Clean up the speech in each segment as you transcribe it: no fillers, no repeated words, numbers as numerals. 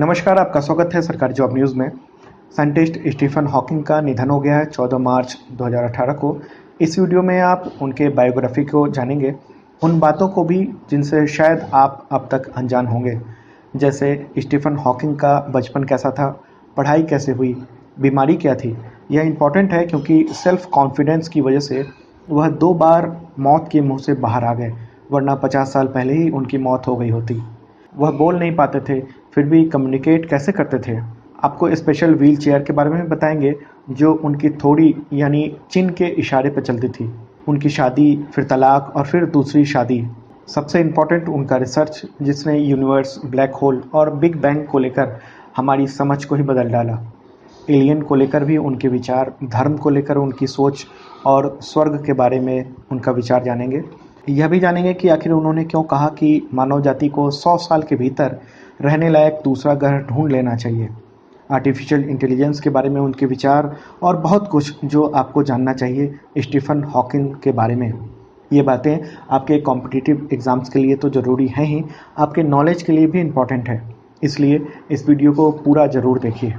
नमस्कार, आपका स्वागत है सरकारी जॉब न्यूज़ में। साइंटिस्ट स्टीफन हॉकिंग का निधन हो गया है 14 मार्च 2018 को। इस वीडियो में आप उनके बायोग्राफी को जानेंगे, उन बातों को भी जिनसे शायद आप अब तक अनजान होंगे, जैसे स्टीफन हॉकिंग का बचपन कैसा था, पढ़ाई कैसे हुई, बीमारी क्या थी। यह इम्पॉर्टेंट है क्योंकि सेल्फ कॉन्फिडेंस की वजह से वह 2 बार मौत के मुंह से बाहर आ गए, वरना 50 साल पहले ही उनकी मौत हो गई होती। वह बोल नहीं पाते थे, फिर भी कम्युनिकेट कैसे करते थे। आपको स्पेशल व्हील चेयर के बारे में भी बताएंगे, जो उनकी थोड़ी यानी चिन्ह के इशारे पर चलती थी। उनकी शादी, फिर तलाक और फिर दूसरी शादी। सबसे इम्पोर्टेंट उनका रिसर्च, जिसने यूनिवर्स, ब्लैक होल और बिग बैंग को लेकर हमारी समझ को ही बदल डाला। एलियन को लेकर भी उनके विचार, धर्म को लेकर उनकी सोच और स्वर्ग के बारे में उनका विचार जानेंगे। यह भी जानेंगे कि आखिर उन्होंने क्यों कहा कि मानव जाति को 100 साल के भीतर रहने लायक दूसरा ग्रह ढूंढ लेना चाहिए। आर्टिफिशियल इंटेलिजेंस के बारे में उनके विचार और बहुत कुछ जो आपको जानना चाहिए स्टीफन हॉकिंग के बारे में। ये बातें आपके कॉम्पिटिटिव एग्ज़ाम्स के लिए तो ज़रूरी हैं ही, आपके नॉलेज के लिए भी इम्पॉर्टेंट है। इसलिए इस वीडियो को पूरा ज़रूर देखिए।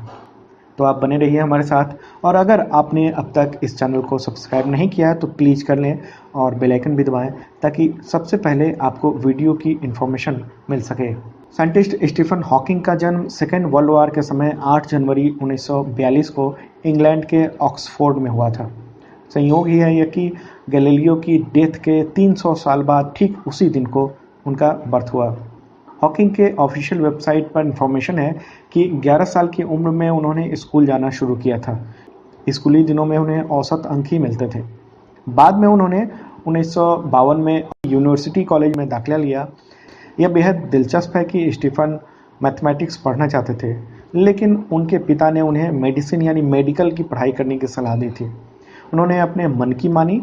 तो आप बने रहिए हमारे साथ, और अगर आपने अब तक इस चैनल को सब्सक्राइब नहीं किया है तो प्लीज़ कर लें और बेल आइकन भी दबाएं, ताकि सबसे पहले आपको वीडियो की इन्फॉर्मेशन मिल सके। साइंटिस्ट स्टीफन हॉकिंग का जन्म सेकेंड वर्ल्ड वॉर के समय 8 जनवरी 1942 को इंग्लैंड के ऑक्सफोर्ड में हुआ था। संयोग ही है यह कि गैलीलियो की डेथ के 300 साल बाद ठीक उसी दिन को उनका बर्थ हुआ। हॉकिंग के ऑफिशियल वेबसाइट पर इंफॉर्मेशन है कि 11 साल की उम्र में उन्होंने स्कूल जाना शुरू किया था। स्कूली दिनों में उन्हें औसत अंक ही मिलते थे। बाद में उन्होंने 1952 में यूनिवर्सिटी कॉलेज में दाखिला लिया। यह बेहद दिलचस्प है कि स्टीफन मैथमेटिक्स पढ़ना चाहते थे, लेकिन उनके पिता ने उन्हें मेडिसिन यानी मेडिकल की पढ़ाई करने की सलाह दी थी। उन्होंने अपने मन की मानी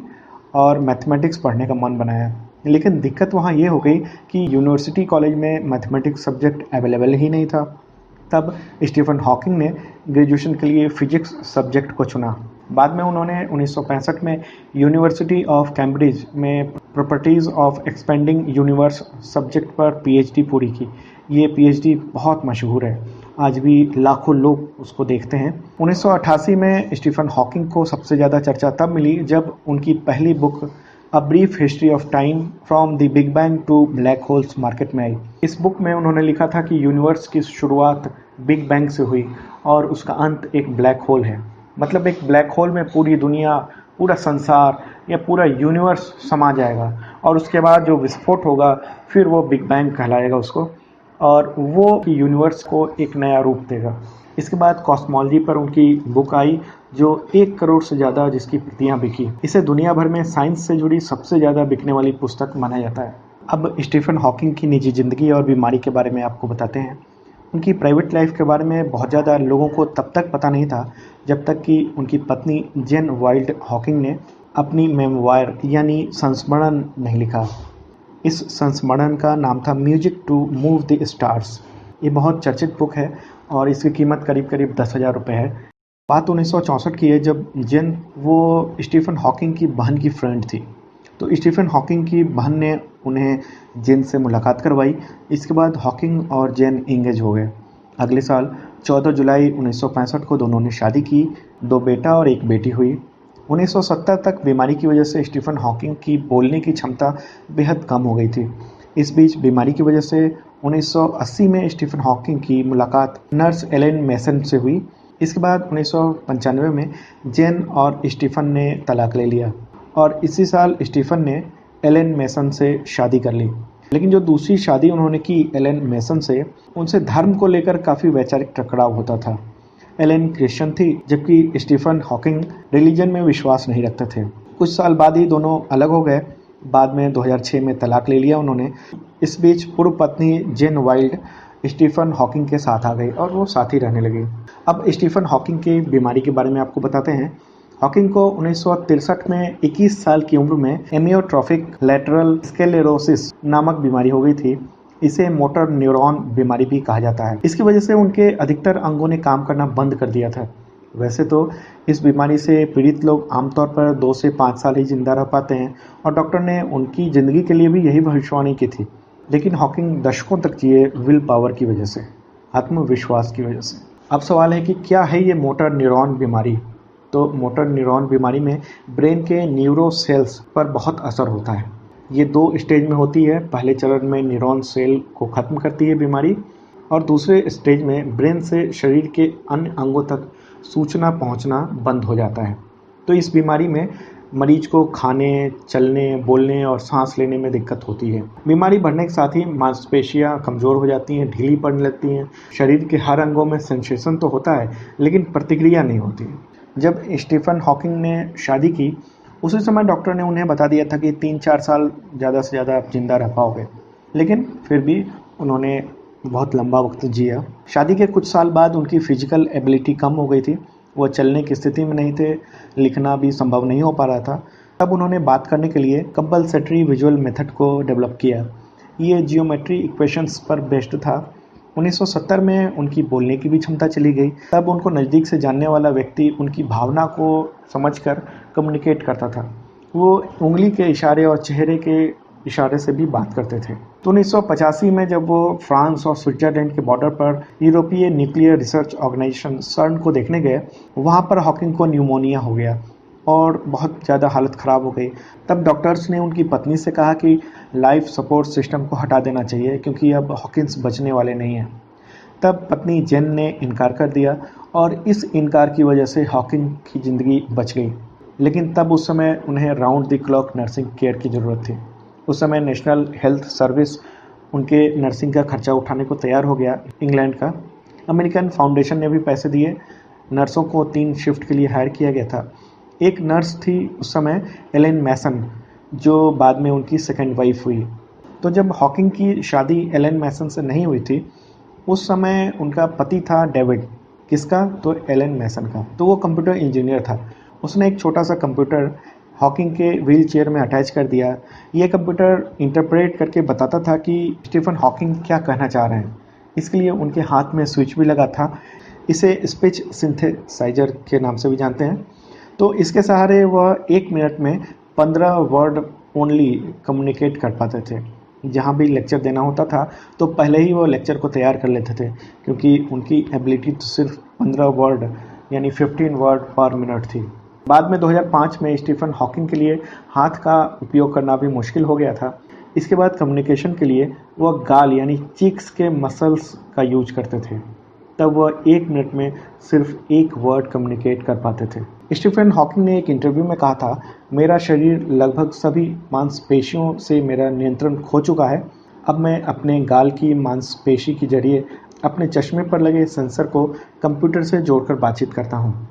और मैथमेटिक्स पढ़ने का मन बनाया, लेकिन दिक्कत वहाँ ये हो गई कि यूनिवर्सिटी कॉलेज में मैथमेटिक्स सब्जेक्ट अवेलेबल ही नहीं था। तब स्टीफन हॉकिंग ने ग्रेजुएशन के लिए फिजिक्स सब्जेक्ट को चुना। बाद में उन्होंने 1965 में यूनिवर्सिटी ऑफ कैम्ब्रिज में properties of expanding universe subject पर पीएचडी पूरी की। ये पीएचडी बहुत मशहूर है, आज भी लाखों लोग उसको देखते हैं। 1988 में स्टीफन हॉकिंग को सबसे ज़्यादा चर्चा तब मिली जब उनकी पहली book a brief history of time from the big bang to black holes market में आई। इस बुक में उन्होंने लिखा था कि यूनिवर्स की शुरुआत बिग बैंग से हुई और उसका अंत एक ब्लैक होल है। मतलब एक ब्लैक होल में पूरी दुनिया, पूरा संसार या पूरा यूनिवर्स समा जाएगा, और उसके बाद जो विस्फोट होगा फिर वो बिग बैंग कहलाएगा उसको, और वो यूनिवर्स को एक नया रूप देगा। इसके बाद कॉस्मोलॉजी पर उनकी बुक आई, जो 1 करोड़ से ज़्यादा जिसकी प्रतियां बिकी। इसे दुनिया भर में साइंस से जुड़ी सबसे ज़्यादा बिकने वाली पुस्तक माना जाता है। अब स्टीफन हॉकिंग की निजी ज़िंदगी और बीमारी के बारे में आपको बताते हैं। उनकी प्राइवेट लाइफ के बारे में बहुत ज़्यादा लोगों को तब तक पता नहीं था जब तक कि उनकी पत्नी जेन वाइल्ड हॉकिंग ने अपनी मेमोयर यानी संस्मरण नहीं लिखा। इस संस्मरण का नाम था music to move the stars. ये बहुत चर्चित बुक है और इसकी कीमत करीब करीब 10,000 रुपये है। बात 1964 की है, जब जेन वो स्टीफन हॉकिंग की बहन की फ्रेंड थी। तो स्टीफन हॉकिंग की बहन ने उन्हें जेन से मुलाकात करवाई। इसके बाद हॉकिंग और जेन इंगेज हो गए। अगले साल 14 जुलाई 1965 को दोनों ने शादी की। 2 बेटा और 1 बेटी हुई। 1970 तक बीमारी की वजह से स्टीफन हॉकिंग की बोलने की क्षमता बेहद कम हो गई थी। इस बीच बीमारी की वजह से 1980 में स्टीफन हॉकिंग की मुलाकात नर्स एलेन मेसन से हुई। इसके बाद 1995 में जेन और स्टीफन ने तलाक ले लिया, और इसी साल स्टीफन ने एलेन मेसन से शादी कर ली। लेकिन जो दूसरी शादी उन्होंने की एलेन मेसन से, उनसे धर्म को लेकर काफ़ी वैचारिक टकराव होता था। एलेन क्रिश्चियन थी, जबकि स्टीफन हॉकिंग रिलीजन में विश्वास नहीं रखते थे। कुछ साल बाद ही दोनों अलग हो गए। बाद में 2006 में तलाक ले लिया उन्होंने। इस बीच पूर्व पत्नी जेन वाइल्ड स्टीफन हॉकिंग के साथ आ गई और वो साथ ही रहने लगी। अब स्टीफन हॉकिंग की बीमारी के बारे में आपको बताते हैं। हॉकिंग को 1963 में 21 साल की उम्र में एमियोट्रोफिक लैटरल स्क्लेरोसिस नामक बीमारी हो गई थी। इसे मोटर न्यूरॉन बीमारी भी कहा जाता है। इसकी वजह से उनके अधिकतर अंगों ने काम करना बंद कर दिया था। वैसे तो इस बीमारी से पीड़ित लोग आमतौर पर 2 से 5 साल ही जिंदा रह पाते हैं, और डॉक्टर ने उनकी ज़िंदगी के लिए भी यही भविष्यवाणी की थी। लेकिन हॉकिंग दशकों तक जिए विल पावर की वजह से। आत्मविश्वास की वजह से। अब सवाल है कि क्या है ये मोटर न्यूरॉन बीमारी? तो मोटर न्यूरॉन बीमारी में ब्रेन के न्यूरो सेल्स पर बहुत असर होता है। ये 2 स्टेज में होती है। पहले चरण में न्यूरॉन सेल को ख़त्म करती है बीमारी, और दूसरे स्टेज में ब्रेन से शरीर के अन्य अंगों तक सूचना पहुंचना बंद हो जाता है। तो इस बीमारी में मरीज को खाने, चलने, बोलने और सांस लेने में दिक्कत होती है। बीमारी बढ़ने के साथ ही मांसपेशियां कमज़ोर हो जाती हैं, ढीली पड़ने लगती हैं। शरीर के हर अंगों में सेंसेशन तो होता है, लेकिन प्रतिक्रिया नहीं होती। जब स्टीफन हॉकिंग ने शादी की, उसी समय डॉक्टर ने उन्हें बता दिया था कि 3-4 साल ज़्यादा से ज़्यादा आप जिंदा रह पाओगे, लेकिन फिर भी उन्होंने बहुत लंबा वक्त जिया। शादी के कुछ साल बाद उनकी फिजिकल एबिलिटी कम हो गई थी। वो चलने की स्थिति में नहीं थे, लिखना भी संभव नहीं हो पा रहा था। तब उन्होंने बात करने के लिए कंपल्सरी विजुअल मेथड को डेवलप किया। ये जियोमेट्री इक्वेशंस पर बेस्ड था। 1970 में उनकी बोलने की भी क्षमता चली गई। तब उनको नज़दीक से जानने वाला व्यक्ति उनकी भावना को समझकर कम्युनिकेट करता था। वो उंगली के इशारे और चेहरे के इशारे से भी बात करते थे। तो 1985 में जब वो फ्रांस और स्विट्जरलैंड के बॉर्डर पर यूरोपीय न्यूक्लियर रिसर्च ऑर्गेनाइजेशन सर्न को देखने गए, वहाँ पर हॉकिंग को न्यूमोनिया हो गया और बहुत ज़्यादा हालत ख़राब हो गई। तब डॉक्टर्स ने उनकी पत्नी से कहा कि लाइफ सपोर्ट सिस्टम को हटा देना चाहिए, क्योंकि अब हॉकिंस बचने वाले नहीं हैं। तब पत्नी जेन ने इनकार कर दिया और इस इनकार की वजह से हॉकिंग की ज़िंदगी बच गई। लेकिन तब उस समय उन्हें round the clock nursing care की ज़रूरत थी। उस समय नेशनल हेल्थ सर्विस उनके नर्सिंग का खर्चा उठाने को तैयार हो गया। इंग्लैंड का अमेरिकन फाउंडेशन ने भी पैसे दिए। नर्सों को 3 शिफ्ट के लिए हायर किया गया था। एक नर्स थी उस समय एलेन मैसन, जो बाद में उनकी सेकंड वाइफ हुई। तो जब हॉकिंग की शादी एलेन मैसन से नहीं हुई थी, उस समय उनका पति था डेविड। किसका? तो एलेन मैसन का। तो वो कंप्यूटर इंजीनियर था। उसने एक छोटा सा कंप्यूटर हॉकिंग के व्हील चेयर में अटैच कर दिया। ये कंप्यूटर इंटरप्रेट करके बताता था कि स्टीफन हॉकिंग क्या कहना चाह रहे हैं। इसके लिए उनके हाथ में स्विच भी लगा था। इसे स्पीच सिंथेसाइजर के नाम से भी जानते हैं। तो इसके सहारे वह 1 मिनट में 15 वर्ड ओनली कम्युनिकेट कर पाते थे। जहाँ भी लेक्चर देना होता था तो पहले ही वो लेक्चर को तैयार कर लेते थे, क्योंकि उनकी एबिलिटी तो सिर्फ 15 वर्ड यानी 15 वर्ड पर मिनट थी। बाद में 2005 में स्टीफन हॉकिंग के लिए हाथ का उपयोग करना भी मुश्किल हो गया था। इसके बाद कम्युनिकेशन के लिए वह गाल यानी चीक्स के मसल्स का यूज करते थे। तब वह 1 मिनट में सिर्फ 1 वर्ड कम्युनिकेट कर पाते थे। स्टीफन हॉकिंग ने एक इंटरव्यू में कहा था, मेरा शरीर लगभग सभी मांसपेशियों से मेरा नियंत्रण खो चुका है। अब मैं अपने गाल की मांसपेशी के जरिए अपने चश्मे पर लगे सेंसर को कंप्यूटर से जोड़कर बातचीत करता हूँ।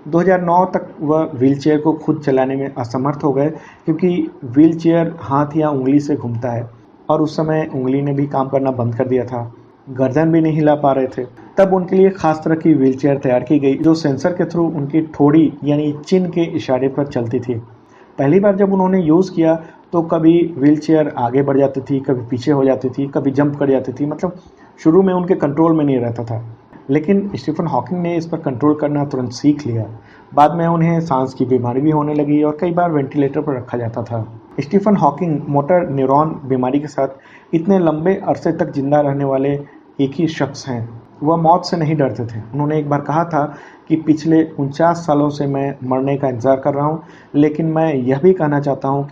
2009 तक वह व्हीलचेयर को खुद चलाने में असमर्थ हो गए, क्योंकि व्हीलचेयर हाथ या उंगली से घूमता है और उस समय उंगली ने भी काम करना बंद कर दिया था। गर्दन भी नहीं हिला पा रहे थे। तब उनके लिए खास तरह की व्हीलचेयर तैयार की गई, जो सेंसर के थ्रू उनकी ठोड़ी यानी चिन के इशारे पर चलती थी। पहली बार जब उन्होंने यूज़ किया तो कभी व्हीलचेयर आगे बढ़ जाती थी, कभी पीछे हो जाती थी, कभी जंप कर जाती थी। मतलब शुरू में उनके कंट्रोल में नहीं रहता था, लेकिन स्टीफन हॉकिंग ने इस पर कंट्रोल करना तुरंत सीख लिया। बाद में उन्हें सांस की बीमारी भी होने लगी और कई बार वेंटिलेटर पर रखा जाता था। स्टीफन हॉकिंग मोटर न्यूरॉन बीमारी के साथ इतने लंबे अरसे तक जिंदा रहने वाले एक ही शख्स हैं। वह मौत से नहीं डरते थे। उन्होंने एक बार कहा था कि पिछले 49 सालों से मैं मरने का इंतज़ार कर रहा हूँ, लेकिन मैं यह भी कहना चाहता हूँ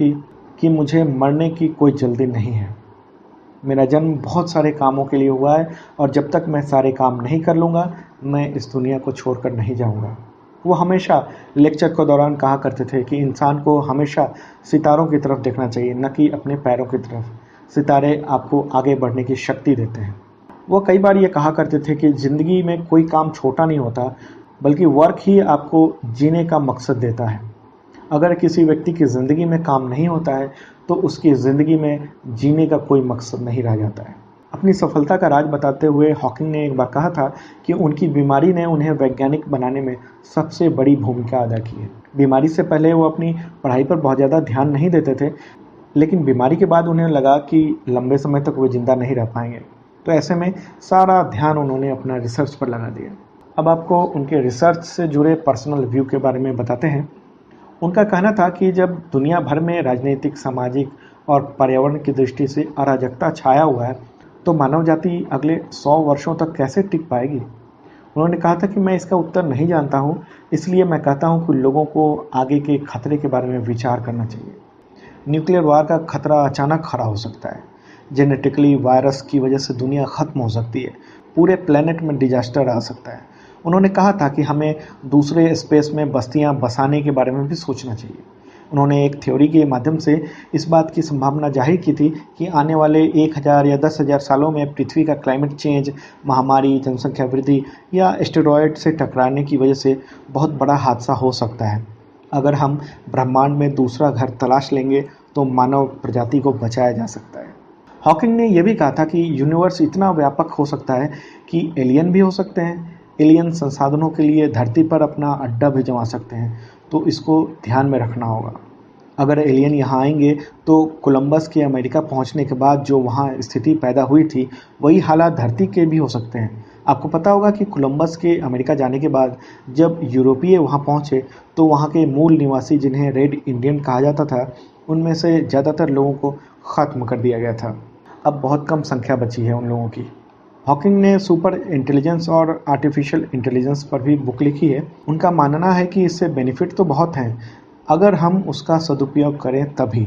कि मुझे मरने की कोई जल्दी नहीं है। मेरा जन्म बहुत सारे कामों के लिए हुआ है और जब तक मैं सारे काम नहीं कर लूँगा, मैं इस दुनिया को छोड़कर नहीं जाऊँगा। वो हमेशा लेक्चर के दौरान कहा करते थे कि इंसान को हमेशा सितारों की तरफ देखना चाहिए, न कि अपने पैरों की तरफ। सितारे आपको आगे बढ़ने की शक्ति देते हैं। वो कई बार ये कहा करते थे कि ज़िंदगी में कोई काम छोटा नहीं होता, बल्कि वर्क ही आपको जीने का मकसद देता है। अगर किसी व्यक्ति की ज़िंदगी में काम नहीं होता है तो उसकी ज़िंदगी में जीने का कोई मकसद नहीं रह जाता है। अपनी सफलता का राज बताते हुए हॉकिंग ने एक बार कहा था कि उनकी बीमारी ने उन्हें वैज्ञानिक बनाने में सबसे बड़ी भूमिका अदा की है। बीमारी से पहले वो अपनी पढ़ाई पर बहुत ज़्यादा ध्यान नहीं देते थे, लेकिन बीमारी के बाद उन्हें लगा कि लंबे समय तक वो ज़िंदा नहीं रह पाएंगे। तो ऐसे में सारा ध्यान उन्होंने अपना रिसर्च पर लगा दिया। अब आपको उनके रिसर्च से जुड़े पर्सनल व्यू के बारे में बताते हैं। उनका कहना था कि जब दुनिया भर में राजनीतिक, सामाजिक और पर्यावरण की दृष्टि से अराजकता छाया हुआ है, तो मानव जाति अगले 100 वर्षों तक कैसे टिक पाएगी? उन्होंने कहा था कि मैं इसका उत्तर नहीं जानता हूँ, इसलिए मैं कहता हूँ कि लोगों को आगे के खतरे के बारे में विचार करना चाहिए। न्यूक्लियर वार का खतरा अचानक खड़ा हो सकता है। जेनेटिकली वायरस की वजह से दुनिया खत्म हो सकती है। पूरे प्लेनेट में डिजास्टर आ सकता है। उन्होंने कहा था कि हमें दूसरे स्पेस में बस्तियां बसाने के बारे में भी सोचना चाहिए। उन्होंने एक थ्योरी के माध्यम से इस बात की संभावना जाहिर की थी कि आने वाले 1000 या 10,000 सालों में पृथ्वी का क्लाइमेट चेंज, महामारी, जनसंख्या वृद्धि या एस्टेरॉयड से टकराने की वजह से बहुत बड़ा हादसा हो सकता है। अगर हम ब्रह्मांड में दूसरा घर तलाश लेंगे तो मानव प्रजाति को बचाया जा सकता है। हॉकिंग ने यह भी कहा था कि यूनिवर्स इतना व्यापक हो सकता है कि एलियन भी हो सकते हैं। एलियन संसाधनों के लिए धरती पर अपना अड्डा भी जमा सकते हैं, तो इसको ध्यान में रखना होगा। अगर एलियन यहाँ आएंगे तो कोलंबस के अमेरिका पहुँचने के बाद जो वहाँ स्थिति पैदा हुई थी, वही हालात धरती के भी हो सकते हैं। आपको पता होगा कि कोलंबस के अमेरिका जाने के बाद जब यूरोपीय वहाँ पहुँचे तो वहाँ के मूल निवासी, जिन्हें रेड इंडियन कहा जाता था, उनमें से ज़्यादातर लोगों को ख़त्म कर दिया गया था। अब बहुत कम संख्या बची है उन लोगों की। हॉकिंग ने सुपर इंटेलिजेंस और आर्टिफिशियल इंटेलिजेंस पर भी बुक लिखी है। उनका मानना है कि इससे बेनिफिट तो बहुत हैं, अगर हम उसका सदुपयोग करें तभी।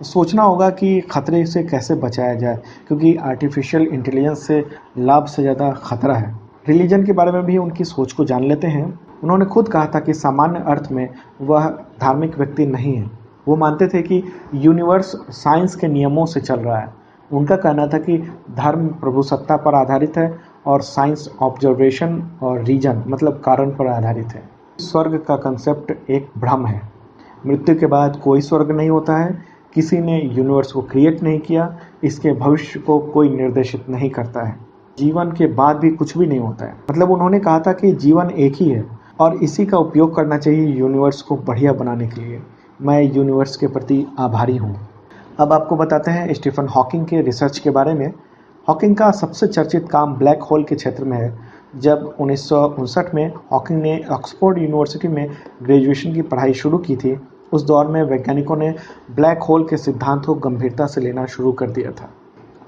सोचना होगा कि खतरे से कैसे बचाया जाए, क्योंकि आर्टिफिशियल इंटेलिजेंस से लाभ से ज़्यादा खतरा है। रिलीजन के बारे में भी उनकी सोच को जान लेते हैं। उन्होंने खुद कहा था कि सामान्य अर्थ में वह धार्मिक व्यक्ति नहीं है। वो मानते थे कि यूनिवर्स साइंस के नियमों से चल रहा है। उनका कहना था कि धर्म प्रभुसत्ता पर आधारित है और साइंस ऑब्जर्वेशन और रीजन मतलब कारण पर आधारित है। स्वर्ग का कंसेप्ट एक भ्रम है। मृत्यु के बाद कोई स्वर्ग नहीं होता है। किसी ने यूनिवर्स को क्रिएट नहीं किया, इसके भविष्य को कोई निर्देशित नहीं करता है। जीवन के बाद भी कुछ भी नहीं होता है। मतलब उन्होंने कहा था कि जीवन एक ही है और इसी का उपयोग करना चाहिए यूनिवर्स को बढ़िया बनाने के लिए। मैं यूनिवर्स के प्रति आभारी हूँ। अब आपको बताते हैं स्टीफन हॉकिंग के रिसर्च के बारे में। हॉकिंग का सबसे चर्चित काम ब्लैक होल के क्षेत्र में है। जब 1959 में हॉकिंग ने ऑक्सफोर्ड यूनिवर्सिटी में ग्रेजुएशन की पढ़ाई शुरू की थी, उस दौर में वैज्ञानिकों ने ब्लैक होल के सिद्धांत को गंभीरता से लेना शुरू कर दिया था।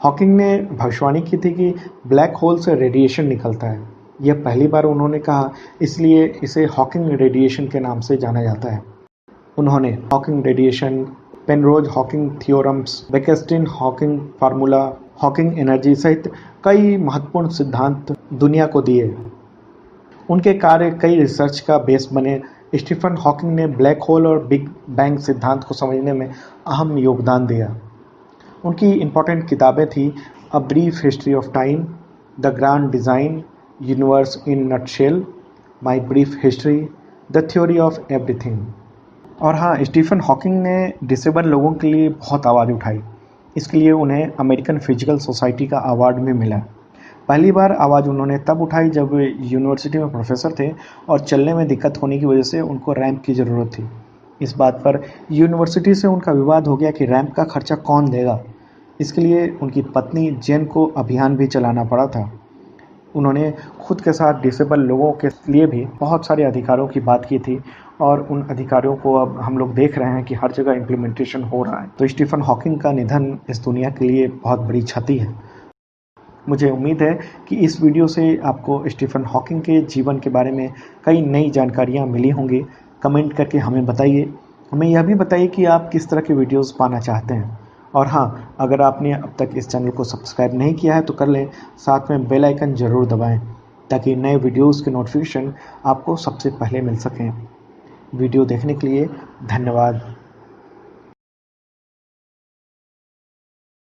हॉकिंग ने भविष्यवाणी की थी कि ब्लैक होल से रेडिएशन निकलता है। यह पहली बार उन्होंने कहा, इसलिए इसे हॉकिंग रेडिएशन के नाम से जाना जाता है। उन्होंने Hawking radiation, Penrose Hawking theorems, Bekenstein Hawking formula, Hawking energy सहित कई महत्वपूर्ण सिद्धांत दुनिया को दिए। उनके कार्य कई रिसर्च का बेस बने। स्टीफन हॉकिंग ने ब्लैक होल और बिग बैंग सिद्धांत को समझने में अहम योगदान दिया। उनकी इम्पोर्टेंट किताबें थी अ brief history of time, the grand design, universe in nutshell, my brief history, the theory of everything. और हाँ, स्टीफन हॉकिंग ने डिसेबल लोगों के लिए बहुत आवाज़ उठाई। इसके लिए उन्हें अमेरिकन फिजिकल सोसाइटी का अवार्ड भी मिला। पहली बार आवाज़ उन्होंने तब उठाई जब वे यूनिवर्सिटी में प्रोफेसर थे और चलने में दिक्कत होने की वजह से उनको रैंप की ज़रूरत थी। इस बात पर यूनिवर्सिटी से उनका विवाद हो गया कि रैंप का खर्चा कौन देगा। इसके लिए उनकी पत्नी जेन को अभियान भी चलाना पड़ा था। उन्होंने खुद के साथ डिसेबल लोगों के लिए भी बहुत सारे अधिकारों की बात की थी और उन अधिकारों को अब हम लोग देख रहे हैं कि हर जगह इम्प्लीमेंटेशन हो रहा है। तो स्टीफन हॉकिंग का निधन इस दुनिया के लिए बहुत बड़ी क्षति है। मुझे उम्मीद है कि इस वीडियो से आपको स्टीफन हॉकिंग के जीवन के बारे में कई नई जानकारियाँ मिली होंगी। कमेंट करके हमें बताइए। हमें यह भी बताइए कि आप किस तरह के वीडियोज़ पाना चाहते हैं। और हाँ, अगर आपने अब तक इस चैनल को सब्सक्राइब नहीं किया है तो कर लें, साथ में बेल आइकन ज़रूर दबाएं ताकि नए वीडियोज़ के नोटिफिकेशन आपको सबसे पहले मिल सकें। वीडियो देखने के लिए धन्यवाद।